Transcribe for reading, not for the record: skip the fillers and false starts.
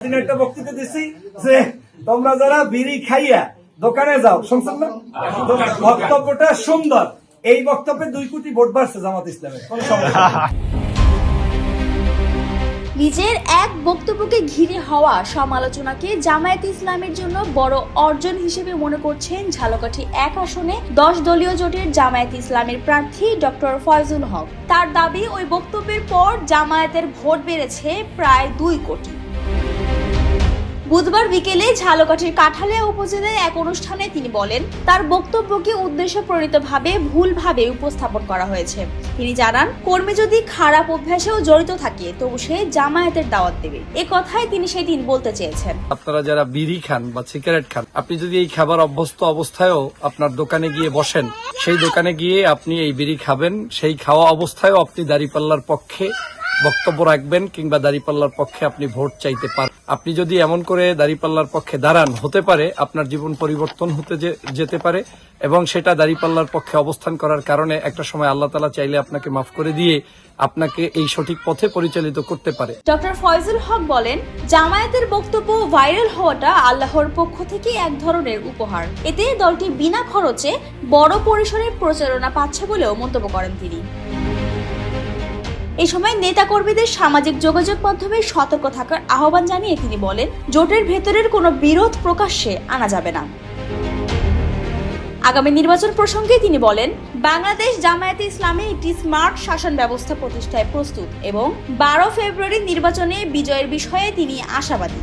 একটা বক্তৃতা দিচ্ছি যে তোমরা যারা বিড়ি খাইয়া দোকানে যাও, শুনছেন না? বক্তব্যটা সুন্দর। এই বক্তব্যে 2 কোটি ভোট বাড়ছে জামাত ইসলামের। কোন সমস্যা নেই। নিজের এক বক্তব্যকে ঘিরে হওয়া সমালোচনাকে জামায়াতে ইসলামের জন্য বড় অর্জন হিসেবে মনে করছেন ঝালকাঠি 1 আসনে 10 দলীয় জোটের জামায়াতে ইসলামের প্রার্থী ডক্টর ফয়জুল হক। তার দাবি, ওই বক্তব্যের পর জামায়াতের ভোট বেড়েছে প্রায় 2 কোটি। বুধবার বিকেলে ঝালকাঠির কাঠালিয়া উপজেলার এক অনুষ্ঠানে তিনি বলেন, তার বক্তব্যকে উদ্দেশ্যপ্রণীতভাবে ভুলভাবে উপস্থাপন করা হয়েছে। তিনি জানান, কর্মী যদি খারাপ অভ্যাসেও জড়িত থাকে তবু সে জামায়াতের দাওয়াত দেবে। এ কথাই তিনি সেদিন বলতে চেয়েছেন। আপনারা যারা বিড়ি খান বা সিগারেট খান, আপনি যদি এই খাবার অভ্যস্ত অবস্থায়ও আপনার দোকানে গিয়ে বসেন, সেই দোকানে গিয়ে আপনি এই বিড়ি খাবেন, সেই খাওয়া অবস্থায়ও আপনি দাঁড়িপাল্লার পক্ষে বক্তব্য রাখবেন কিংবা দাঁড়িপাল্লার পক্ষে আপনি ভোট চাইতে পারেন। আপনি যদি এমন করে দাঁড়িপাল্লার পক্ষে দাঁড়ান, হতে পারে আপনার জীবন পরিবর্তন হতে যেতে পারে এবং সেটা দাঁড়িপাল্লার পক্ষে অবস্থান করার কারণে একটা সময় আল্লাহ তাআলা চাইলে আপনাকে মাফ করে দিয়ে আপনাকে এই সঠিক পথে পরিচালিত করতে পারে। ডক্টর ফয়জুল হক বলেন, জামায়াতের বক্তব্য ভাইরাল হওয়াটা আল্লাহর পক্ষ থেকে এক ধরনের উপহার। এতে দলটি বিনা খরচে বড় পরিসরে প্রচারণা পাচ্ছে বলেও মন্তব্য করেন তিনি। এই সময় নেতাকর্মীদের সামাজিক যোগাযোগ মাধ্যমে সতর্ক থাকার আহ্বান জানিয়ে তিনি বলেন, জোটের ভেতরের কোনো বিরোধ প্রকাশ্যে আনা যাবে না। আগামী নির্বাচন প্রসঙ্গে তিনি বলেন, বাংলাদেশ জামায়াতে ইসলামী একটি স্মার্ট শাসন ব্যবস্থা প্রতিষ্ঠায় প্রস্তুত এবং 12 ফেব্রুয়ারি নির্বাচনে বিজয়ের বিষয়ে তিনি আশাবাদী।